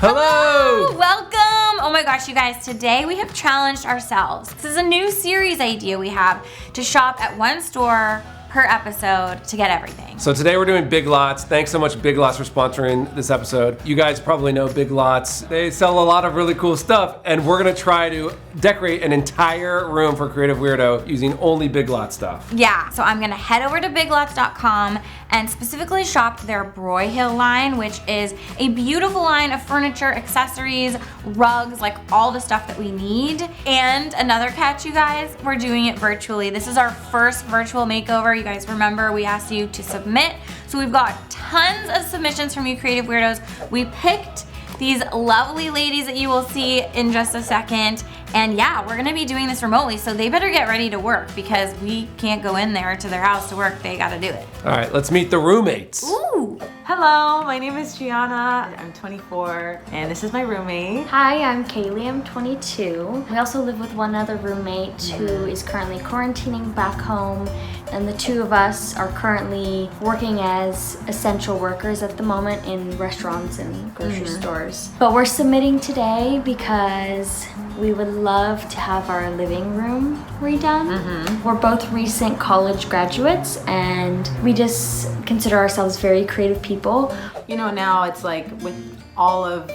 Hello! Welcome! Oh my gosh, you guys, today we have challenged ourselves. This is a new series idea we have to shop at one store per episode to get everything. So today we're doing Big Lots. Thanks so much Big Lots for sponsoring this episode. You guys probably know Big Lots. They sell a lot of really cool stuff, and we're gonna try to decorate an entire room for Creative Weirdo using only Big Lots stuff. Yeah, so I'm gonna head over to biglots.com and specifically shop their Broyhill line, which is a beautiful line of furniture, accessories, rugs, like all the stuff that we need. And another catch, you guys, we're doing it virtually. This is our first virtual makeover. You guys remember we asked you to submit. So we've got tons of submissions from you Creative Weirdos. We picked these lovely ladies that you will see in just a second. And yeah, we're gonna be doing this remotely, so they better get ready to work because we can't go in there to their house to work. They gotta do it. All right, let's meet the roommates. Ooh. Hello, my name is Vianne. I'm 24, and this is my roommate. Hi, I'm Kaylee. I'm 22. We also live with one other roommate who is currently quarantining back home, and the two of us are currently working as essential workers at the moment in restaurants and grocery stores. But we're submitting today because we would love to have our living room redone. We're both recent college graduates, and we just consider ourselves very creative people. You know, now it's like with all of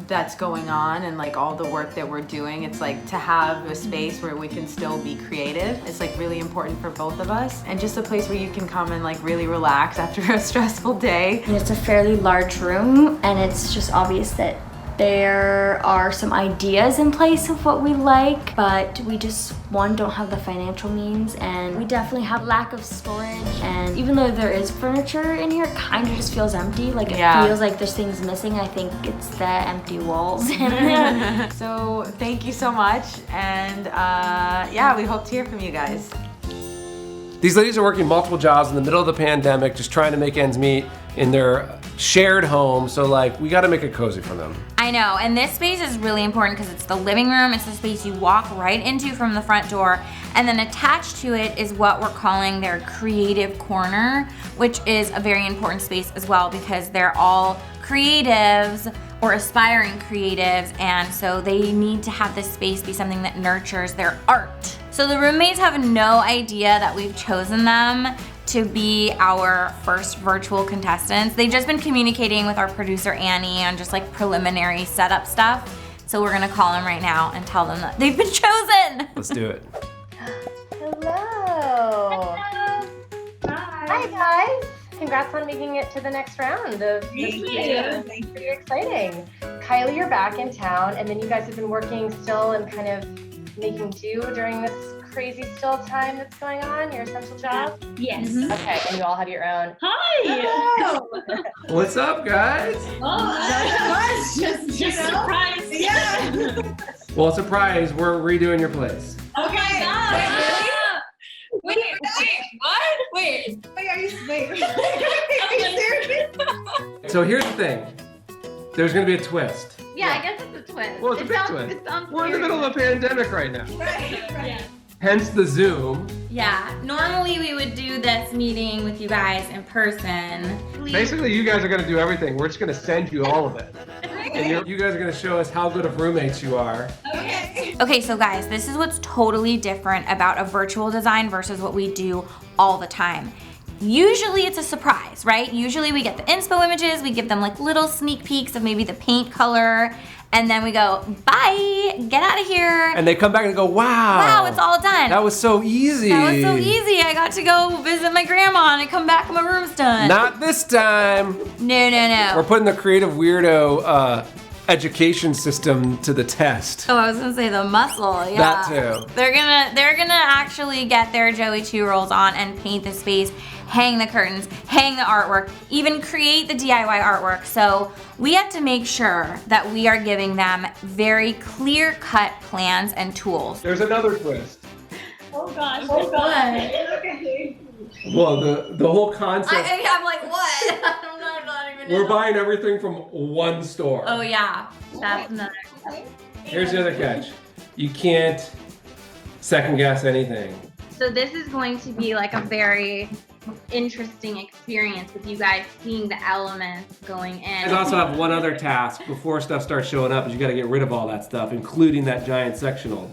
that's going on and like all the work that we're doing, it's like to have a space where we can still be creative. It's like really important for both of us, and just a place where you can come and like really relax after a stressful day. And it's a fairly large room, and it's just obvious that there are some ideas in place of what we like, but we just, one, don't have the financial means, and we definitely have lack of storage. And even though there is furniture in here, it kind of just feels empty. Like it feels like there's things missing. I think it's the empty walls. So thank you so much, and yeah, we hope to hear from you guys. These ladies are working multiple jobs in the middle of the pandemic, just trying to make ends meet in their shared home. So like, we gotta make it cozy for them. I know, and this space is really important because it's the living room. It's the space you walk right into from the front door, and then attached to it is what we're calling their creative corner, which is a very important space as well because they're all creatives or aspiring creatives, and so they need to have this space be something that nurtures their art. So the roommates have no idea that we've chosen them to be our first virtual contestants. They've just been communicating with our producer Annie on just like preliminary setup stuff. So we're gonna call them right now and tell them that they've been chosen. Let's do it. Hello. Hi guys. Congrats on making it to the next round of this video. It's pretty exciting. Kylie, you're back in town, and then you guys have been working still and kind of making do during this crazy still time that's going on, your essential job? Yes. Okay, and you all have your own. Hi. What's up, guys? Oh, just surprise. Yeah. Well, surprise, we're redoing your place. Okay. Wait, what? Wait, are you serious? So here's the thing. There's gonna be a twist. Yeah, I guess it's a twist. Well, it's a big twist. We're in the middle of a pandemic right now. Right. Yeah. Hence the Zoom. Yeah, normally we would do this meeting with you guys in person. Basically, you guys are gonna do everything. We're just gonna send you all of it. And you guys are gonna show us how good of roommates you are. Okay. Okay, so guys, this is what's totally different about a virtual design versus what we do all the time. Usually it's a surprise, right? Usually we get the inspo images, we give them like little sneak peeks of maybe the paint color, and then we go, bye, get out of here. And they come back and go, wow. Wow, it's all done. That was so easy. That was so easy. I got to go visit my grandma and I come back and my room's done. Not this time. No. We're putting the Creative Weirdo education system to the test. Oh, I was gonna say the muscle, yeah. That too. They're gonna actually get their Joey 2 rolls on and paint the space, hang the curtains, hang the artwork, even create the DIY artwork. So we have to make sure that we are giving them very clear-cut plans and tools. There's another twist. Oh gosh. Oh gosh. Okay. Well, the whole concept. I'm like, what? I'm not even. We're buying everything from one store. Oh yeah, that's another. Here's the other catch. You can't second guess anything. So this is going to be like a very interesting experience with you guys seeing the elements going in. You guys also have one other task before stuff starts showing up is you gotta get rid of all that stuff, including that giant sectional.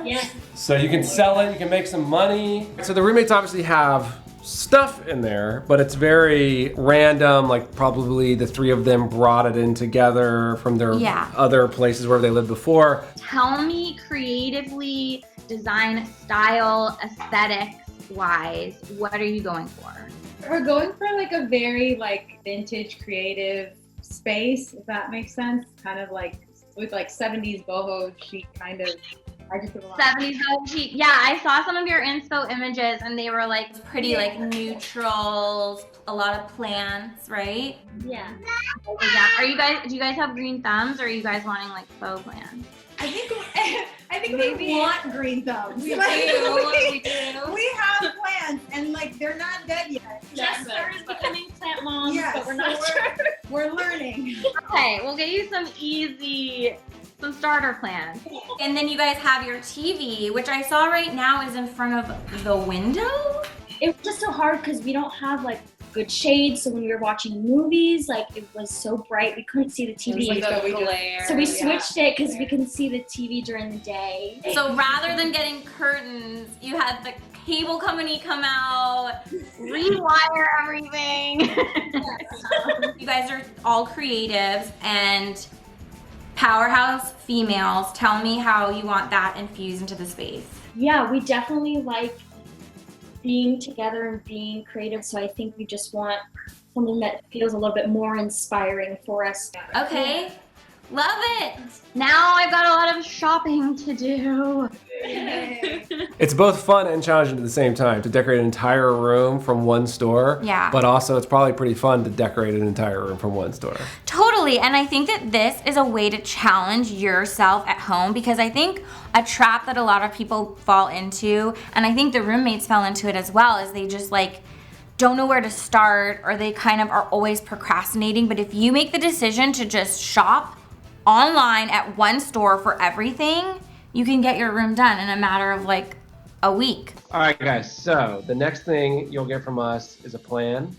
Yeah. So you can sell it, you can make some money. So the roommates obviously have stuff in there, but it's very random, like probably the three of them brought it in together from their other places where they lived before. Tell me creatively, design style, aesthetics wise, what are you going for? We're going for like a very like vintage creative space, if that makes sense. Kind of like with like 70s boho chic kind of. 70s chic. Yeah, I saw some of your inspo images and they were like pretty like neutrals, a lot of plants, right? Yeah. Do you guys have green thumbs or are you guys wanting like faux plants? I think we want green thumbs. We do. We have plants and like they're not dead yet. Jessica is becoming plant mom, but we're not so sure. We're learning. Okay, we'll get you some starter plans. And then you guys have your TV, which I saw right now is in front of the window. It was just so hard because we don't have like good shades, so when we were watching movies, like it was so bright we couldn't see the TV. So we switched it because we can see the TV during the day. So rather than getting curtains, you had the cable company come out, rewire everything. You guys are all creatives and powerhouse females. Tell me how you want that infused into the space. Yeah, we definitely like being together and being creative, so I think we just want something that feels a little bit more inspiring for us. Okay, love it. Now I've got a lot of shopping to do. It's both fun and challenging at the same time to decorate an entire room from one store. Yeah. But also it's probably pretty fun to decorate an entire room from one store. Totally, and I think that this is a way to challenge yourself at home because I think a trap that a lot of people fall into, and I think the roommates fell into it as well, is they just like don't know where to start or they kind of are always procrastinating. But if you make the decision to just shop online at one store for everything, you can get your room done in a matter of like a week. All right, guys, so the next thing you'll get from us is a plan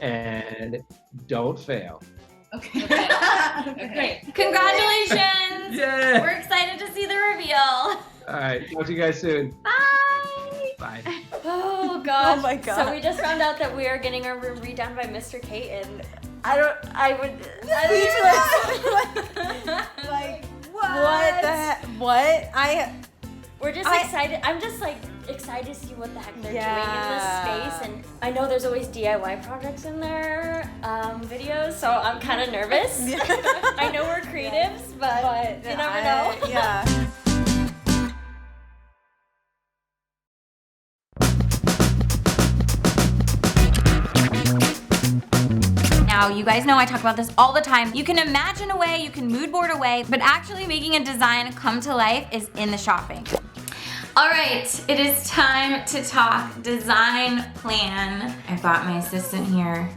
and don't fail. Okay. Okay. Congratulations! Yay! We're excited to see the reveal. All right, talk to you guys soon. Bye! Bye. Oh gosh. Oh my God. So we just found out that we are getting our room redone by Mr. Kate, and Like, what the heck? What? we're just excited. I'm just like excited to see what the heck they're doing in this space, and I know there's always DIY projects in their videos, so I'm kind of nervous. I know we're creatives, but you never know. Yeah. Now, you guys know I talk about this all the time. You can imagine away, you can mood board away, but actually making a design come to life is in the shopping. All right, it is time to talk design plan. I've got my assistant here,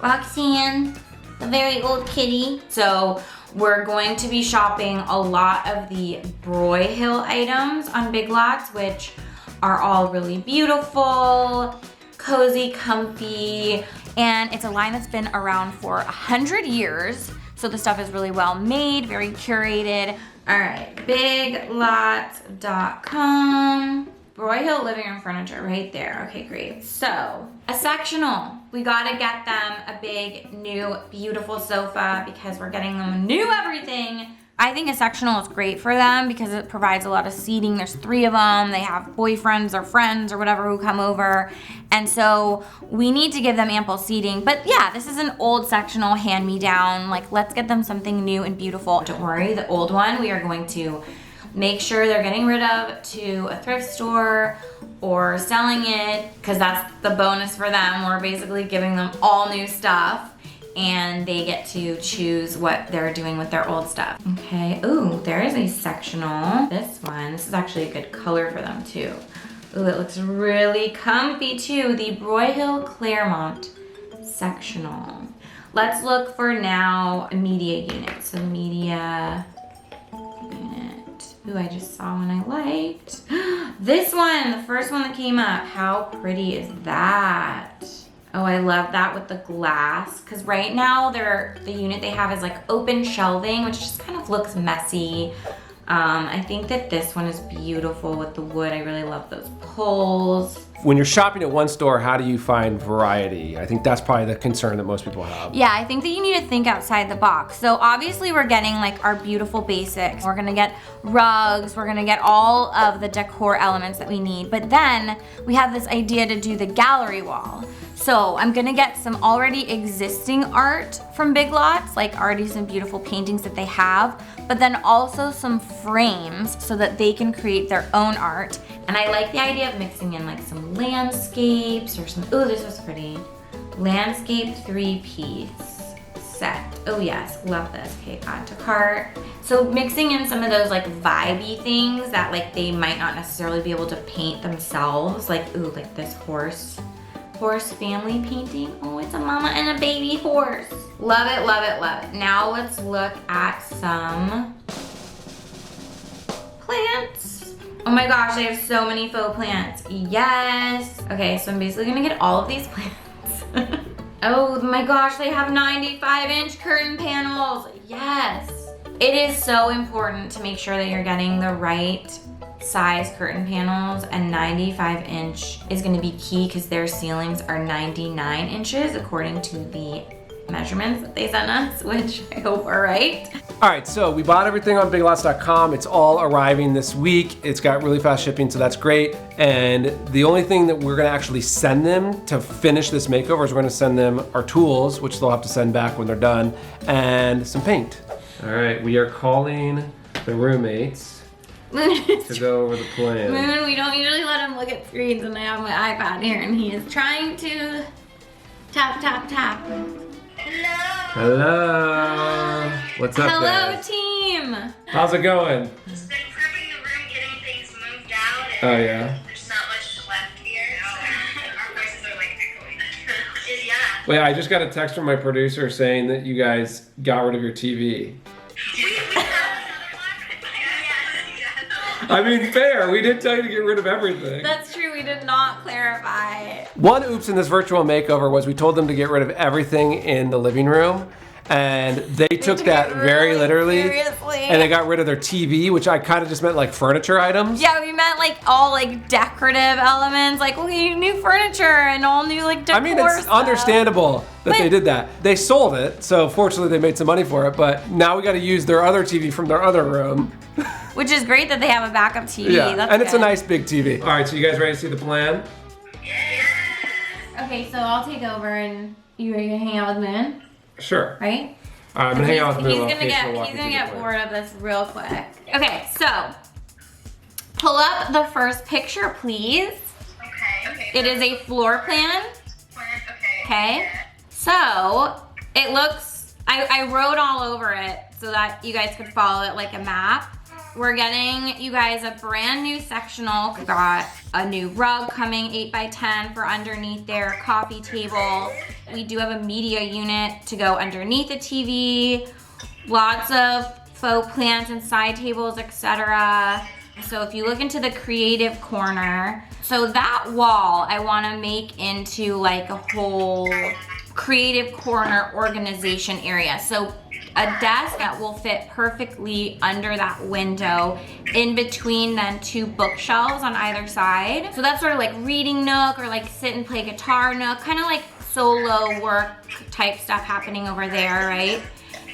Roxanne, the very old kitty. So we're going to be shopping a lot of the Broyhill items on Big Lots, which are all really beautiful, cozy, comfy, and it's a line that's been around for 100 years. So the stuff is really well made, very curated. All right, biglots.com. Broyhill living room furniture right there. Okay, great. So a sectional. We gotta get them a big, new, beautiful sofa because we're getting them new everything. I think a sectional is great for them because it provides a lot of seating. There's 3 of them. They have boyfriends or friends or whatever who come over. And so we need to give them ample seating. But yeah, this is an old sectional hand-me-down. Like, let's get them something new and beautiful. Don't worry, the old one we are going to make sure they're getting rid of to a thrift store or selling it because that's the bonus for them. We're basically giving them all new stuff, and they get to choose what they're doing with their old stuff. Okay, ooh, there is a sectional. This is actually a good color for them too. Ooh, it looks really comfy too. The Broyhill Claremont sectional. Let's look for now a media unit. So media unit. Ooh, I just saw one I liked. This one, the first one that came up. How pretty is that? Oh, I love that with the glass. Because right now, the unit they have is like open shelving, which just kind of looks messy. I think that this one is beautiful with the wood. I really love those poles. When you're shopping at one store, how do you find variety? I think that's probably the concern that most people have. Yeah, I think that you need to think outside the box. So obviously we're getting like our beautiful basics. We're gonna get rugs, we're gonna get all of the decor elements that we need. But then we have this idea to do the gallery wall. So I'm gonna get some already existing art from Big Lots, like already some beautiful paintings that they have, but then also some frames so that they can create their own art. And I like the idea of mixing in like some landscapes or some, oh, this was pretty. Landscape 3-piece set. Oh yes, love this. Okay, add to cart. So mixing in some of those like vibey things that like they might not necessarily be able to paint themselves. Like, ooh, like this horse family painting. Oh, it's a mama and a baby horse. Love it, love it, love it. Now let's look at some plants. Oh my gosh, they have so many faux plants. Yes. Okay, so I'm basically gonna get all of these plants. Oh my gosh, they have 95-inch curtain panels. Yes. It is so important to make sure that you're getting the right size curtain panels, and 95-inch is gonna be key because their ceilings are 99 inches according to the measurements that they sent us, which I hope are right. All right, so we bought everything on biglots.com. It's all arriving this week. It's got really fast shipping, so that's great. And the only thing that we're gonna actually send them to finish this makeover is we're gonna send them our tools, which they'll have to send back when they're done, and some paint. All right, we are calling the roommates to go over the plan. Moon, we don't usually let him look at screens, and I have my iPad here, and he is trying to tap, tap, tap. Hello. What's up, Hello, guys? team. How's it going? Just been prepping the room, getting things moved out. Oh, yeah? There's not much left here, so our voices are like echoing. Yeah. Wait, I just got a text from my producer saying that you guys got rid of your TV. I mean, fair. We did tell you to get rid of everything. That's true, we did not clarify. One oops in this virtual makeover was we told them to get rid of everything in the living room, and they took that very literally. Seriously. And they got rid of their TV, which I kind of just meant like furniture items. Yeah, we meant like all like decorative elements, like okay, new furniture and all new like decor. I mean, it's stuff. understandable that they did that. They sold it, so fortunately they made some money for it, but now we got to use their other TV from their other room. Which is great that they have a backup TV. Yeah, That's and it's a good. nice big TV. All right, so you guys ready to see the plan? Okay, so I'll take over, and you ready to hang out with Moon, Sure. right? All right, I'm gonna hang out with He's Moon. gonna get bored of this real quick. Okay, so pull up the first picture, please. Okay. It is a floor plan. Okay. Okay. So it looks. I wrote all over it so that you guys could follow it like a map. We're getting you guys a brand new sectional. We got a new rug coming, 8x10 for underneath their coffee table. We do have a media unit to go underneath the TV. Lots of faux plants and side tables, etc. So if you look into the creative corner, so that wall I wanna make into like a whole creative corner organization area. So a desk that will fit perfectly under that window, in between then two bookshelves on either side. So that's sort of like reading nook or like sit and play guitar nook, kind of like solo work type stuff happening over there, right?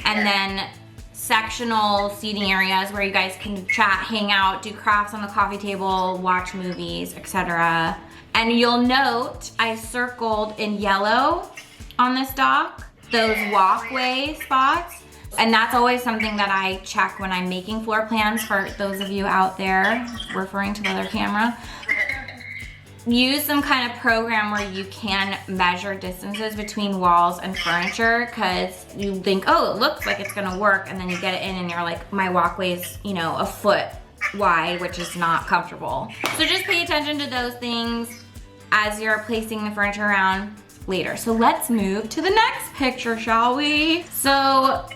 And then sectional seating areas where you guys can chat, hang out, do crafts on the coffee table, watch movies, etc. And you'll note I circled in yellow on this dock those walkway spots. And that's always something that I check when I'm making floor plans for those of you out there referring to the other camera. Use some kind of program where you can measure distances between walls and furniture, because you think, oh, it looks like it's gonna work, and then you get it in and you're like, my walkway's, you know, a foot wide, which is not comfortable. So just pay attention to those things as you're placing the furniture around later. So let's move to the next picture, shall we? So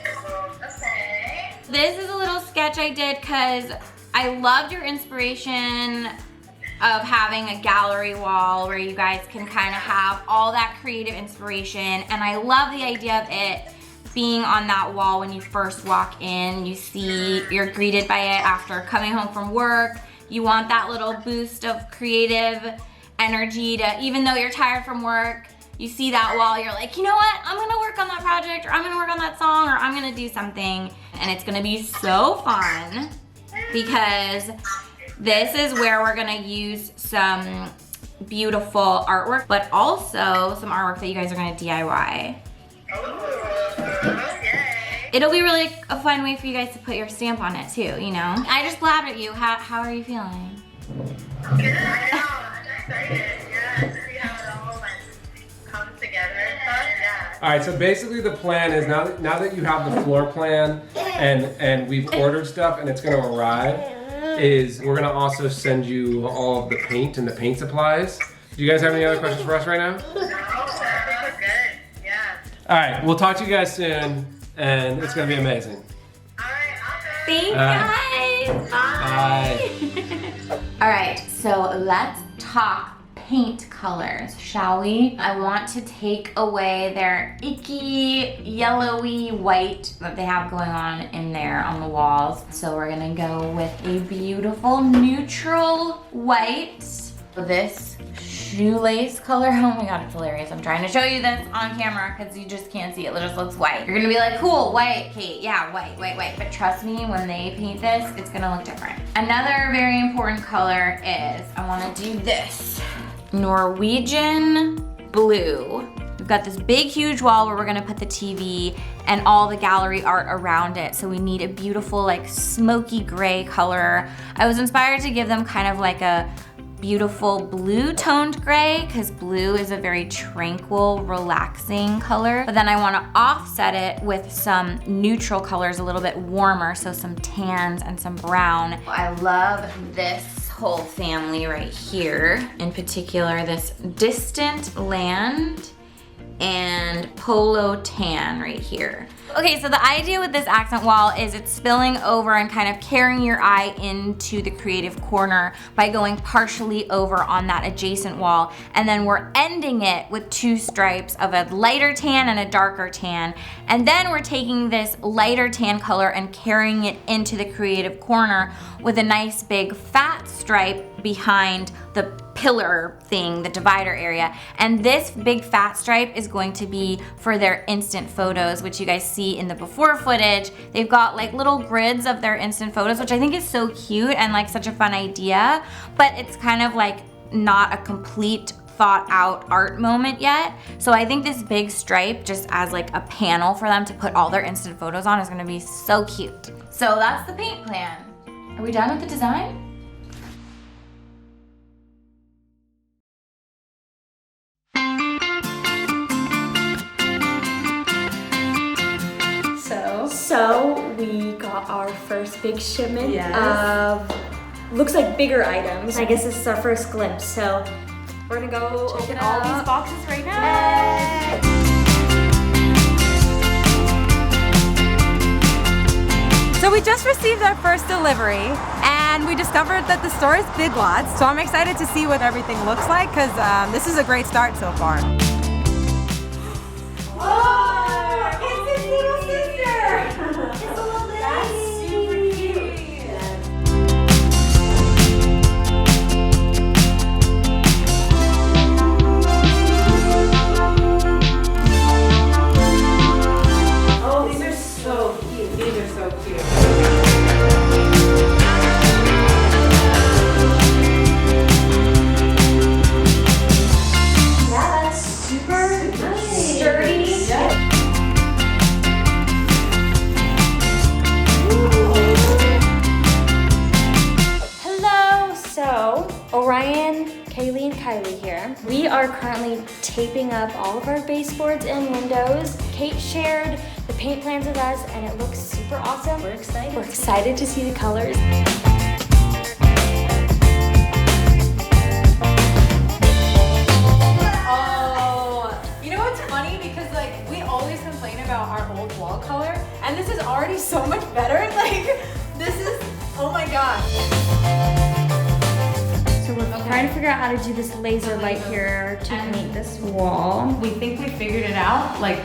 this is a little sketch I did because I loved your inspiration of having a gallery wall where you guys can kind of have all that creative inspiration. And I love the idea of it being on that wall when you first walk in. You're greeted by it after coming home from work. You want that little boost of creative energy to, even though you're tired from work, you see that wall, you're like, you know what? I'm gonna work on that project, or I'm gonna work on that song, or I'm gonna do something. And it's gonna be so fun because this is where we're gonna use some beautiful artwork, but also some artwork that you guys are gonna DIY. It'll be really a fun way for you guys to put your stamp on it too, you know? I just blabbed at you. How are you feeling? Good, I know. I'm excited. Yeah, to see how it all comes together and stuff. Yeah. All right, so basically the plan is now that you have the floor plan and we've ordered stuff and it's gonna arrive, is we're gonna also send you all of the paint and the paint supplies. Do you guys have any other questions for us right now? Oh, that was good. Yeah. All right, we'll talk to you guys soon, and it's gonna be amazing. All right, awesome. Thanks, guys. Bye. All right, so let's talk paint colors, shall we? I want to take away their icky, yellowy white that they have going on in there on the walls. So we're gonna go with a beautiful neutral white. This shoelace color, oh my god, it's hilarious. I'm trying to show you this on camera because you just can't see it. It just looks white. You're gonna be like, cool, white, Kate. Yeah, white. But trust me, when they paint this, it's gonna look different. Another very important color is, I wanna do this. Norwegian blue. We've got this big, huge wall where we're gonna put the TV and all the gallery art around it. So we need a beautiful, like, smoky gray color. I was inspired to give them kind of like a beautiful blue toned gray because blue is a very tranquil, relaxing color. But then I wanna offset it with some neutral colors, a little bit warmer, so some tans and some brown. I love this whole family right here. In particular, this Distant Land and Polo Tan right here. Okay, so the idea with this accent wall is it's spilling over and kind of carrying your eye into the creative corner by going partially over on that adjacent wall. And then we're ending it with two stripes of a lighter tan and a darker tan. And then we're taking this lighter tan color and carrying it into the creative corner with a nice big fat stripe behind the pillar thing, the divider area. And this big fat stripe is going to be for their instant photos, which you guys see in the before footage. They've got like little grids of their instant photos, which I think is so cute and like such a fun idea, but it's kind of like not a complete thought out art moment yet. So I think this big stripe just as like a panel for them to put all their instant photos on is gonna be so cute. So that's the paint plan. Are we done with the design? So we got our first big shipment of, looks like bigger items. I guess this is our first glimpse. So we're gonna go open all these boxes right now. So we just received our first delivery and we discovered that the store is Big Lots. So I'm excited to see what everything looks like because this is a great start so far. We are currently taping up all of our baseboards and windows. Kate shared the paint plans with us and it looks super awesome. We're excited. We're excited to see the colors. Oh, you know what's funny? Because like we always complain about our old wall color and this is already so much better. Like this is Oh my gosh. So we're trying to figure out how to do this laser light here to paint this wall. We think we figured it out, like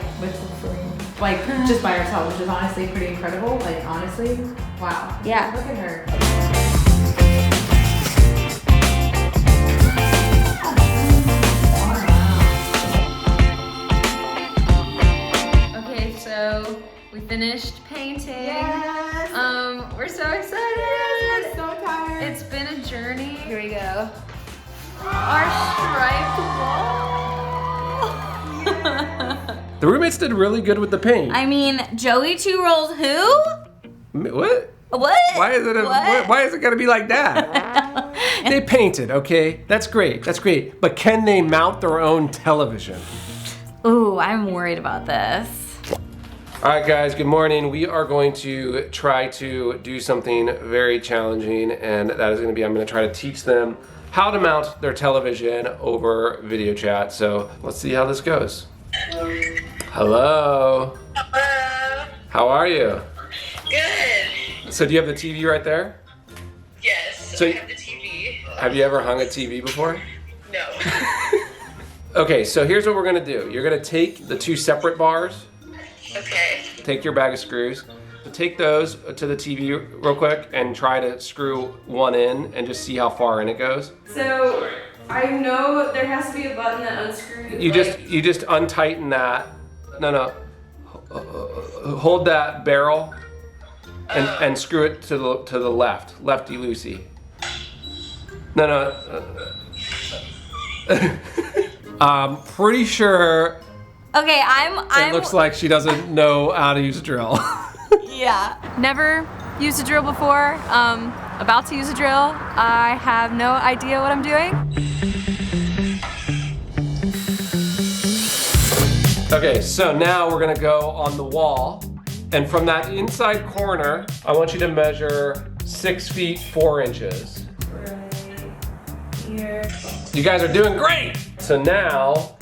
just by ourselves, which is honestly pretty incredible. Like honestly, wow. Yeah. Look at her. Okay, so we finished painting. Yes. We're so excited. Yes, we're so tired. It's been a journey. Here we go. Our striped wall. The roommates did really good with the paint. I mean, Joey Two Rolls who? What? What? Why is it? Why is it gonna be like that? They painted, okay? That's great. That's great. But can they mount their own television? Ooh, I'm worried about this. All right, guys, good morning. We are going to try to do something very challenging, and that is gonna be, I'm gonna try to teach them how to mount their television over video chat. So let's see how this goes. Hello. Hello. How are you? Good. So do you have the TV right there? Yes, So I have the TV. Have you ever hung a TV before? No. Okay, so here's what we're gonna do. You're gonna take the two separate bars, Okay. take your bag of screws, take those to the TV real quick and try to screw one in and just see how far in it goes. So I know there has to be a button that unscrews. You just untighten that. No. Hold that barrel and screw it to the left, lefty loosey. No. I'm pretty sure Okay, it looks like she doesn't know how to use a drill. Yeah. Never used a drill before. About to use a drill. I have no idea what I'm doing. Okay, so now we're gonna go on the wall, and from that inside corner, I want you to measure 6 feet 4 inches. Right here. You guys are doing great! So now,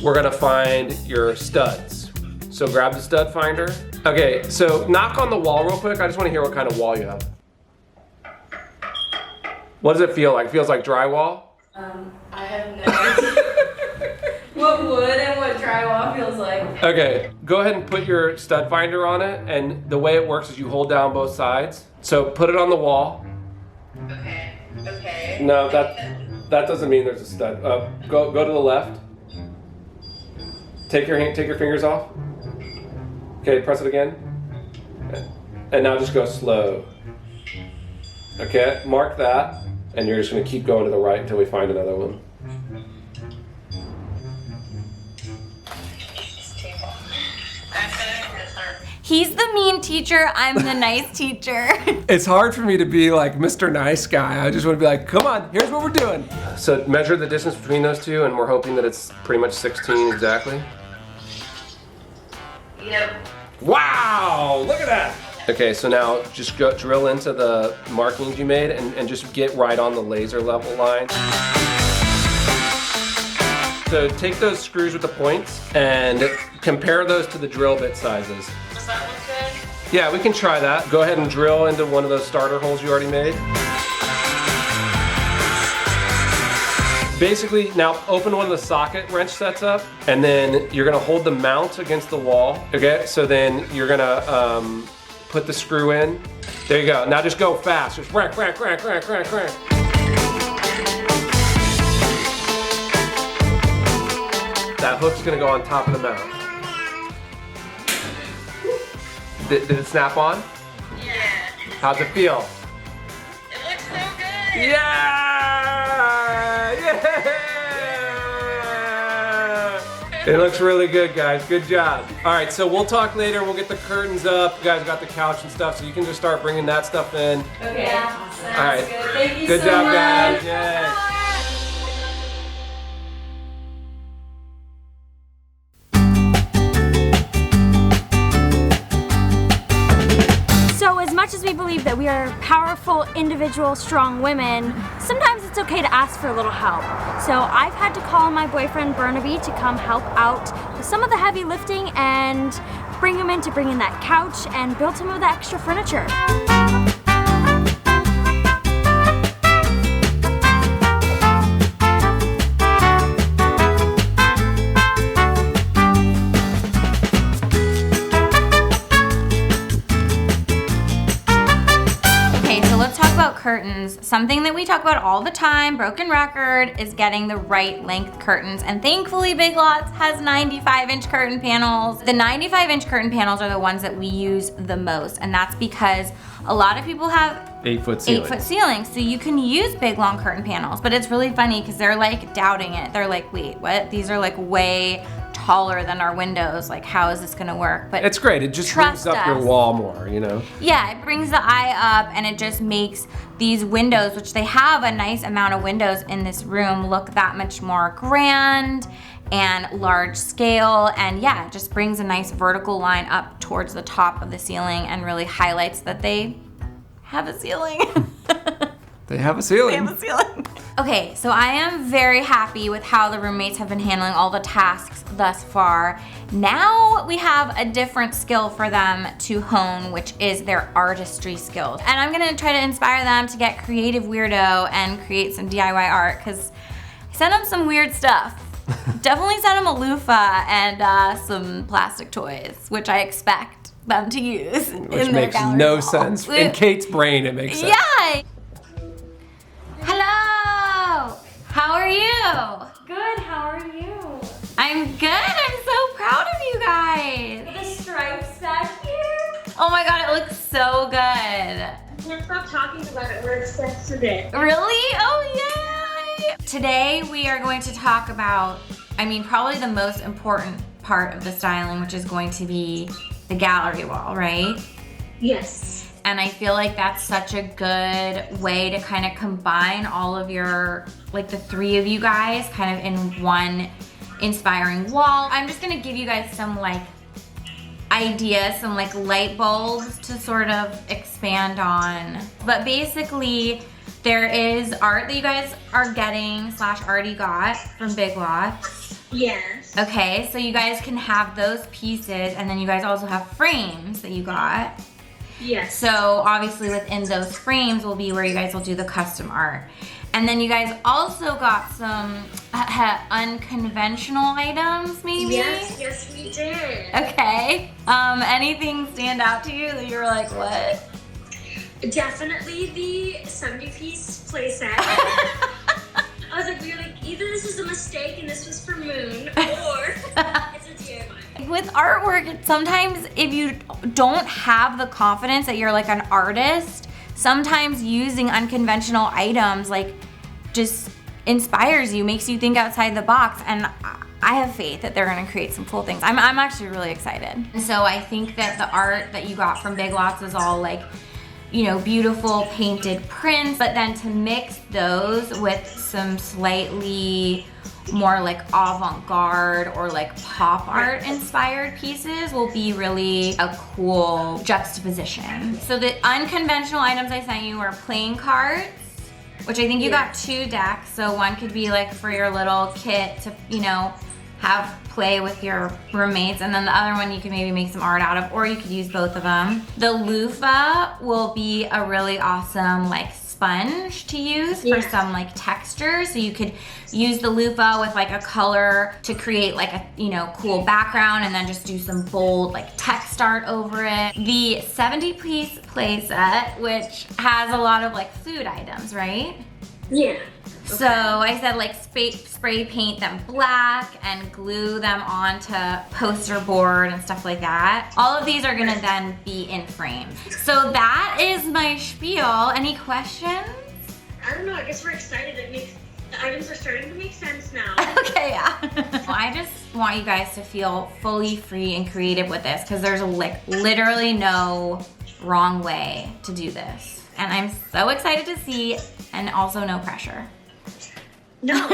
we're gonna find your studs. So grab the stud finder. Okay, so knock on the wall real quick. I just wanna hear what kind of wall you have. What does it feel like? It feels like drywall? I have no idea what wood and what drywall feels like. Okay, go ahead and put your stud finder on it, and the way it works is you hold down both sides. So put it on the wall. Okay. No, that doesn't mean there's a stud. Go to the left. Take your fingers off. Okay, press it again. And now just go slow. Okay, mark that, and you're just gonna keep going to the right until we find another one. He's the mean teacher, I'm the nice teacher. It's hard for me to be like Mr. Nice Guy. I just want to be like, come on, here's what we're doing. So measure the distance between those two, and we're hoping that it's pretty much 16 exactly. Yep. Wow, look at that. Okay, so now just go drill into the markings you made and just get right on the laser level line. So take those screws with the points and compare those to the drill bit sizes. Does that look good? Yeah, we can try that. Go ahead and drill into one of those starter holes you already made. Basically, now open one of the socket wrench sets up, and then you're gonna hold the mount against the wall, okay? So then you're gonna put the screw in. There you go. Now just go fast. Just crank. That hook's gonna go on top of the mount. Did it snap on? Yeah. How's it feel? It looks so good. Yeah! It looks really good, guys. Good job. All right, so we'll talk later. We'll get the curtains up. You guys got the couch and stuff, so you can just start bringing that stuff in. Okay. Yeah. All right. Good. Thank you Good so job, much. guys. Yay. So as much as we believe that we are powerful, individual, strong women, sometimes it's okay to ask for a little help. So I've had to call my boyfriend Burnaby to come help out with some of the heavy lifting and bring him in to bring in that couch and build some of the extra furniture. curtains, something that we talk about all the time, broken record, is getting the right length curtains. And thankfully Big Lots has 95-inch curtain panels. The 95-inch curtain panels are the ones that we use the most, and that's because a lot of people have 8-foot ceilings. 8-foot ceilings, so you can use big long curtain panels, but it's really funny because they're like doubting it. They're like, wait, what? These are like way taller than our windows. Like, how is this gonna work? But it's great. It just brings up your wall more, you know? Yeah, it brings the eye up and it just makes these windows, which they have a nice amount of windows in this room, look that much more grand and large scale. And yeah, it just brings a nice vertical line up towards the top of the ceiling and really highlights that they have a ceiling. They have a ceiling. They have a ceiling. Okay, so I am very happy with how the roommates have been handling all the tasks thus far. Now we have a different skill for them to hone, which is their artistry skills. And I'm gonna try to inspire them to get creative weirdo and create some DIY art, because I sent them some weird stuff. Definitely sent them a loofah and some plastic toys, which I expect them to use in their gallery. Which makes no sense. In Kate's brain, it makes sense. Yeah. Hello. How are you? Good, how are you? I'm good. I'm so proud of you guys. The stripes back here. Oh my god, it looks so good. I can't stop talking about it. We're obsessed with it. Really? Oh yay! Today we are going to talk about, probably the most important part of the styling, which is going to be the gallery wall, right? Yes. And I feel like that's such a good way to kind of combine all of your, like the three of you guys kind of in one inspiring wall. I'm just gonna give you guys some like ideas, some like light bulbs to sort of expand on. But basically, there is art that you guys are getting / already got from Big Lots. Yes. Okay, so you guys can have those pieces, and then you guys also have frames that you got. Yes. So obviously within those frames will be where you guys will do the custom art. And then you guys also got some unconventional items, maybe? Yes, we did. Okay. Anything stand out to you that you were like, what? Definitely the 70-piece playset. I was like, we were like, either this was a mistake and this was for Moon, or it's a DIY. With artwork, sometimes if you don't have the confidence that you're like an artist, sometimes using unconventional items like just inspires you, makes you think outside the box, and I have faith that they're gonna create some cool things. I'm actually really excited. And so I think that the art that you got from Big Lots is all like, you know, beautiful painted prints, but then to mix those with some slightly more like avant-garde or like pop art inspired pieces will be really a cool juxtaposition. So the unconventional items I sent you were playing cards, which I think you got 2 decks. So one could be like for your little kit to, you know, have play with your roommates, and then the other one you can maybe make some art out of, or you could use both of them. The loofah will be a really awesome like sponge to use for some like texture. So you could use the loofah with like a color to create like a, you know, cool background, and then just do some bold like text art over it. The 70-piece play set, which has a lot of like food items, right? Yeah. So I said like spray paint them black and glue them onto poster board and stuff like that. All of these are gonna then be in frames. So that is my spiel. Any questions? I don't know, I guess we're excited. The items are starting to make sense now. Okay, yeah. Well, I just want you guys to feel fully free and creative with this, because there's like literally no wrong way to do this. And I'm so excited to see, and also no pressure. No.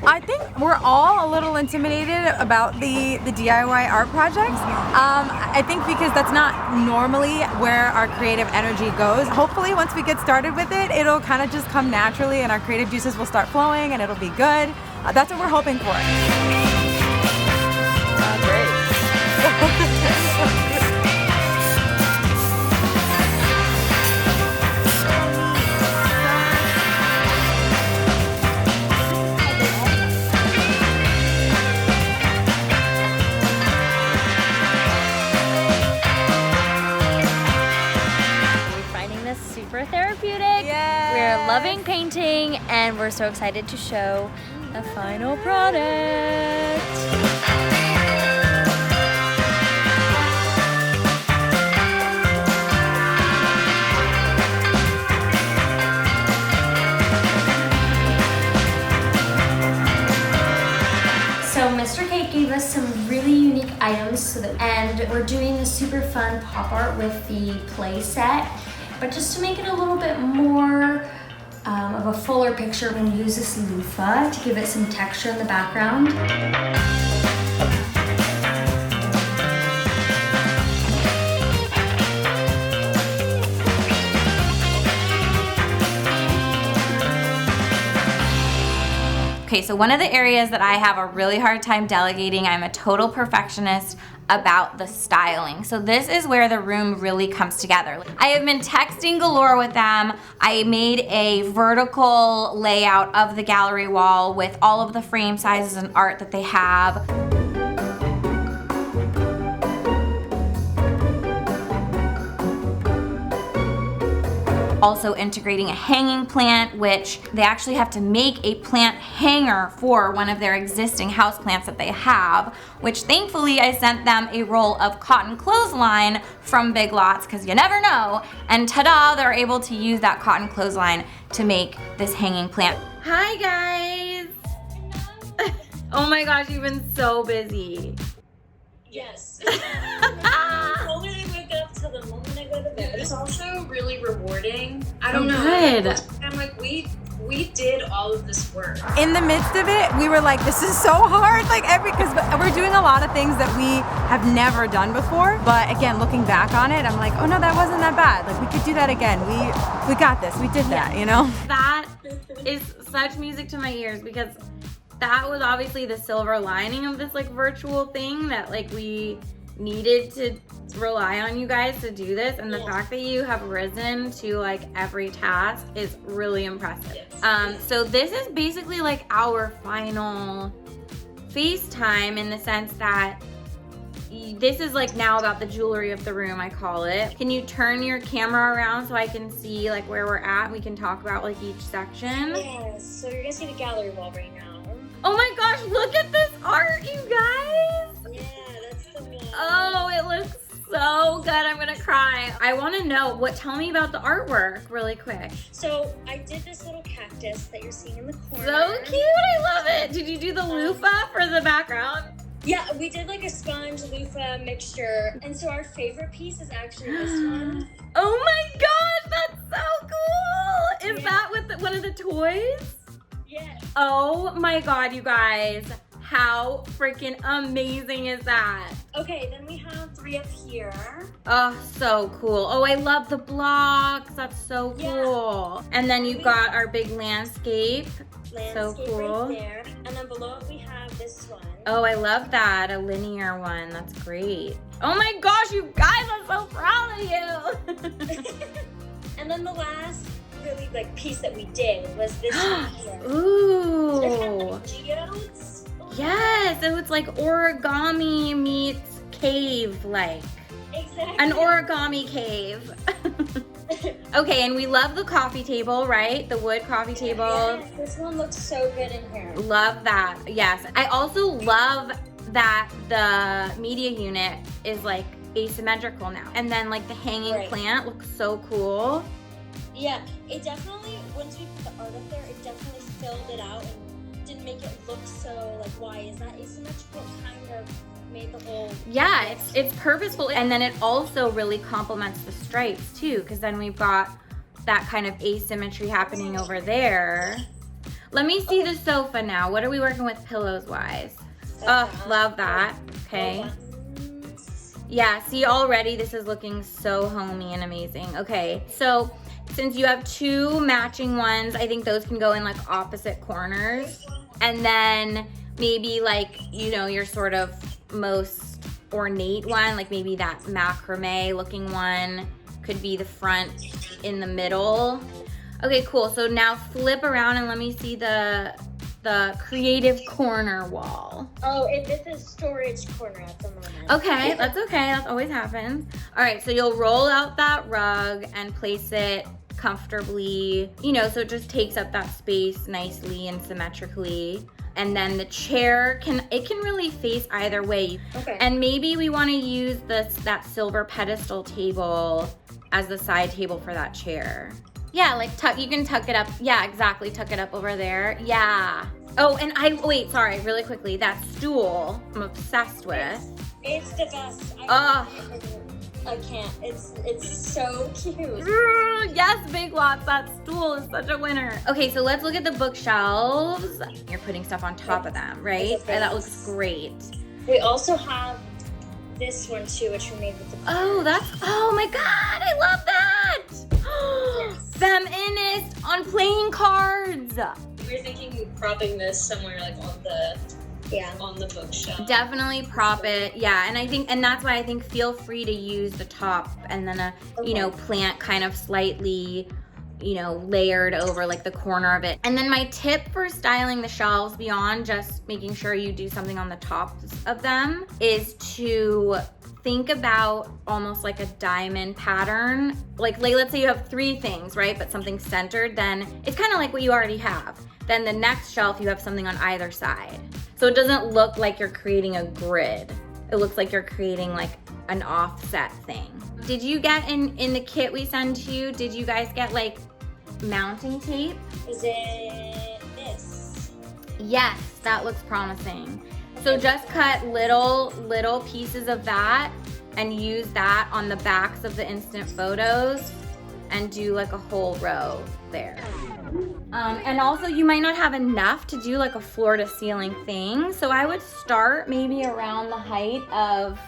I think we're all a little intimidated about the DIY art projects. I think because that's not normally where our creative energy goes. Hopefully once we get started with it, it'll kind of just come naturally and our creative juices will start flowing and it'll be good. That's what we're hoping for. Great. Super therapeutic. loving painting, and we're so excited to show the final product. So Mr. Cake gave us some really unique items, and we're doing the super fun pop art with the play set. But just to make it a little bit more of a fuller picture, we're going to use this loofah to give it some texture in the background. Okay, so one of the areas that I have a really hard time delegating, I'm a total perfectionist about the styling. So this is where the room really comes together. I have been texting galore with them. I made a vertical layout of the gallery wall with all of the frame sizes and art that they have. Also integrating a hanging plant, which they actually have to make a plant hanger for one of their existing houseplants that they have, which thankfully I sent them a roll of cotton clothesline from Big Lots, because you never know, and ta-da, they're able to use that cotton clothesline to make this hanging plant. Hi guys! Oh my gosh, you've been so busy. Yes. The moment I wake up to the moment I go to bed. It's also really rewarding. I don't know. Good. I'm like, we did all of this work. In the midst of it, we were like, this is so hard, like because we're doing a lot of things that we have never done before. But again, looking back on it, I'm like, oh no, that wasn't that bad. Like we could do that again. We got this. We did that, you know? That is such music to my ears, because that was obviously the silver lining of this like virtual thing, that like we needed to rely on you guys to do this, and the fact that you have risen to like every task is really impressive. So this is basically like our final FaceTime, in the sense that this is like now about the jewelry of the room, I call it. Can you turn your camera around so I can see like where we're at? We can talk about like each section. Yes, so you're gonna see the gallery wall right now. Oh my gosh, look at this art, you guys! Yeah, that's the one. Oh, it looks so good. I'm gonna cry. I wanna know, tell me about the artwork really quick. So I did this little cactus that you're seeing in the corner. So cute, I love it. Did you do the loofah for the background? Yeah, we did like a sponge loofah mixture. And so our favorite piece is actually this one. Oh my gosh, that's so cool. Is that with one of the toys? Yes. Oh my god, you guys. How freaking amazing is that? Okay, then we have 3 up here. Oh, so cool. Oh, I love the blocks. That's so cool. And then you've got our big landscape. So cool. Right there. And then below it we have this one. Oh, I love that. A linear one. That's great. Oh my gosh, you guys, I'm so proud of you. And then the last really like piece that we did was this one here. Ooh. So geodes. Yes, so it's like origami meets cave like. Exactly. An origami cave. Okay, and we love the coffee table, right? The wood coffee table. Yes, this one looks so good in here. Love that, yes. I also love that the media unit is like asymmetrical now. And then like the hanging plant looks so cool. Yeah, it definitely, once we put the art up there, it definitely filled it out and didn't make it look so like, why is that asymmetrical? It kind of made the whole... Yeah, it's purposeful, and then it also really complements the stripes too, because then we've got that kind of asymmetry happening over there. Let me see the sofa now. What are we working with pillows wise? Oh, love that. Okay. Yeah, see, already this is looking so homey and amazing. Okay, so since you have 2 matching ones, I think those can go in like opposite corners. And then maybe like, you know, your sort of most ornate one, like maybe that macrame looking one could be the front in the middle. Okay, cool. So now flip around and let me see the creative corner wall. Oh, and this is storage corner at the moment. Okay, that's okay. That always happens. All right, so you'll roll out that rug and place it comfortably, you know, so it just takes up that space nicely and symmetrically. And then the chair can really face either way. Okay. And maybe we want to use that silver pedestal table as the side table for that chair. Yeah, like you can tuck it up. Yeah, exactly, tuck it up over there. Yeah. Oh, and wait, sorry, really quickly, that stool I'm obsessed with. It's the best. I can't. It's so cute. Yes, Big Lots, that stool is such a winner. Okay, so let's look at the bookshelves. You're putting stuff on top of them, right? And that looks great. We also have this one too, which we made with the Oh my God, I love that! Feminist on playing cards. We were thinking propping this somewhere like on the bookshelf. Definitely prop it, yeah. And that's why I think feel free to use the top and then you know, plant kind of slightly, you know, layered over like the corner of it. And then my tip for styling the shelves beyond just making sure you do something on the tops of them is to think about almost like a diamond pattern. Like let's say you have 3 things, right? But something centered, then it's kind of like what you already have. Then the next shelf, you have something on either side. So it doesn't look like you're creating a grid. It looks like you're creating like an offset thing. Did you get in the kit we sent to you, did you guys get like mounting tape? Is it this? Yes, that looks promising. So just cut little pieces of that and use that on the backs of the instant photos and do like a whole row there. And also you might not have enough to do like a floor to ceiling thing. So I would start maybe around the height of,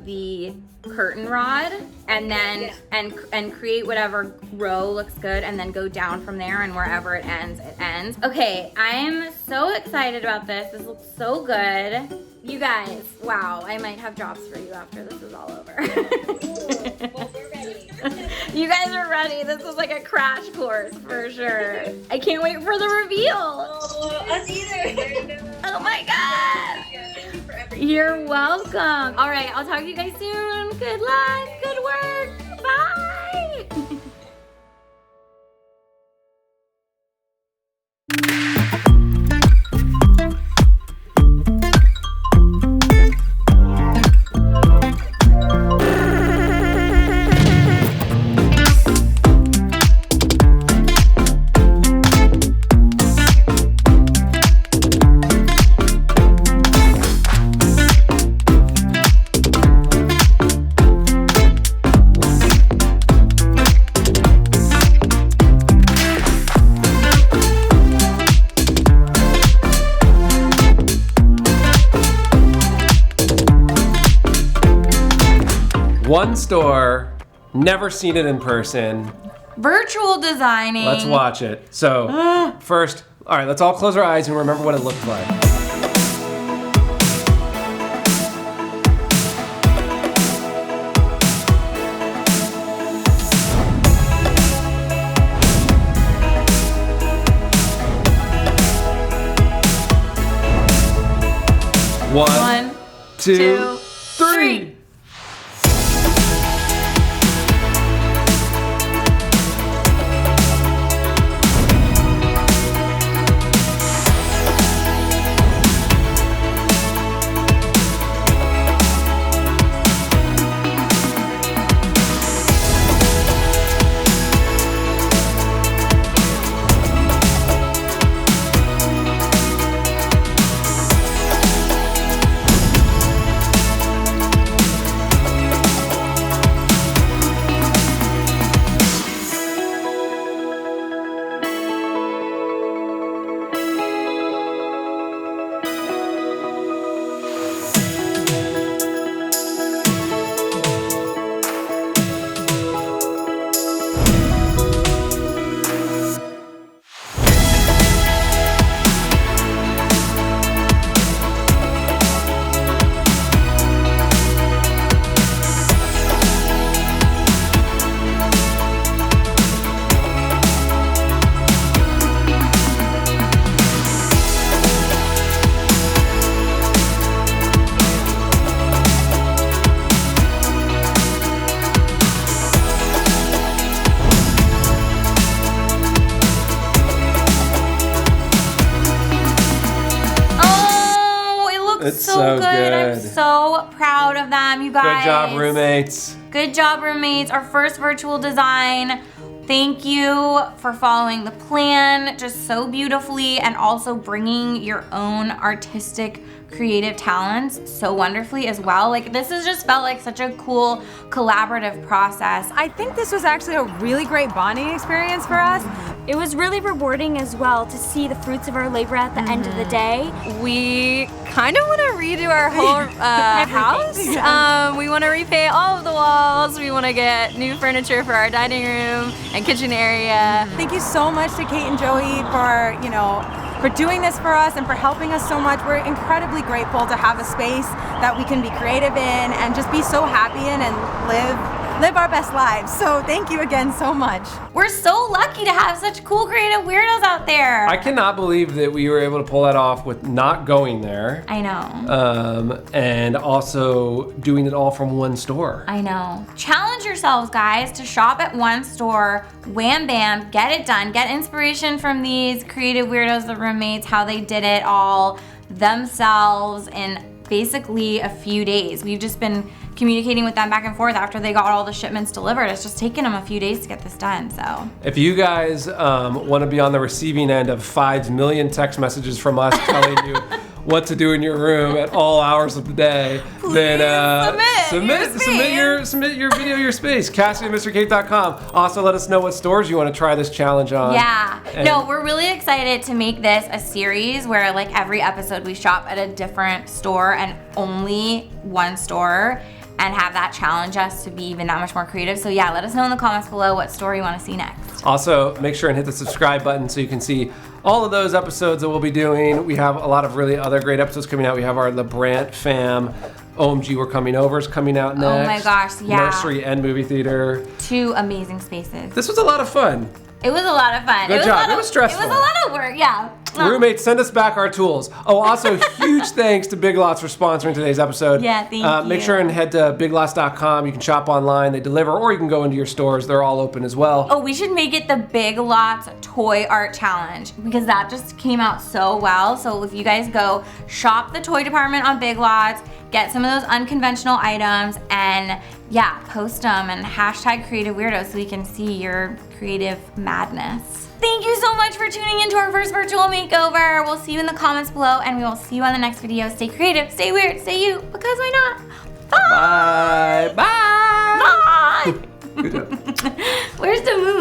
the curtain rod and then and create whatever row looks good and then go down from there, and wherever it ends. Okay, I'm so excited about this. This looks so good. You guys, wow, I might have jobs for you after this is all over. Well, we're ready. You guys are ready. This is like a crash course for sure. I can't wait for the reveal. Oh, us either. Oh my God. Thank you for everything. You're welcome. All right, I'll talk to you guys soon. Good luck, good work. Bye. One store, never seen it in person. Virtual designing. Let's watch it. So, first, all right, let's all close our eyes and remember what it looked like. One, two, three. looks It's so so good. I'm good. so proud of them, you guys. Good job, roommates. Good job, roommates. Our first virtual design. Thank you for following the plan just so beautifully and also bringing your own artistic creative talents so wonderfully as well. Like, this has just felt like such a cool collaborative process. I think this was actually a really great bonding experience for us. It was really rewarding as well to see the fruits of our labor at the end of the day. We kind of want to redo our whole house. We want to repaint all of the walls. We want to get new furniture for our dining room and kitchen area. Thank you so much to Kate and Joey for, for doing this for us and for helping us so much. We're incredibly grateful to have a space that we can be creative in and just be so happy in and live our best lives. So thank you again so much. We're so lucky to have such cool creative weirdos out there. I cannot believe that we were able to pull that off with not going there. I know. And also doing it all from one store. I know. Challenge yourselves, guys, to shop at one store, wham bam, get it done. Get inspiration from these creative weirdos, the roommates, how they did it all themselves in basically a few days. We've just been communicating with them back and forth after they got all the shipments delivered. It's just taken them a few days to get this done, so. If you guys want to be on the receiving end of 5 million text messages from us telling you what to do in your room at all hours of the day, then submit your video, your space. Cassie@MrCape.com. Also, let us know what stores you want to try this challenge on. Yeah. And No, we're really excited to make this a series where like every episode we shop at a different store and only one store and have that challenge us to be even that much more creative. So yeah, let us know in the comments below what store you want to see next. Also, make sure and hit the subscribe button so you can see all of those episodes that we'll be doing. We have a lot of really other great episodes coming out. We have our LeBrant fam, OMG We're Coming Over is coming out next. Oh my gosh, yeah. Nursery and movie theater. 2 amazing spaces. This was a lot of fun. It was a lot of fun. Good job. It was stressful. It was a lot of work, yeah. Roommates, send us back our tools. Oh, also, huge thanks to Big Lots for sponsoring today's episode. Yeah, thank you. Make sure and head to biglots.com. You can shop online. They deliver, or you can go into your stores. They're all open as well. Oh, we should make it the Big Lots Toy Art Challenge because that just came out so well. So if you guys go shop the toy department on Big Lots, get some of those unconventional items, and yeah, post them and hashtag Creative Weirdos so we can see your creative madness. Thank you so much for tuning into our first virtual makeover. We'll see you in the comments below, and we will see you on the next video. Stay creative, stay weird, stay you, because why not? Bye! Bye! Bye! Bye! Good job. Where's the movie?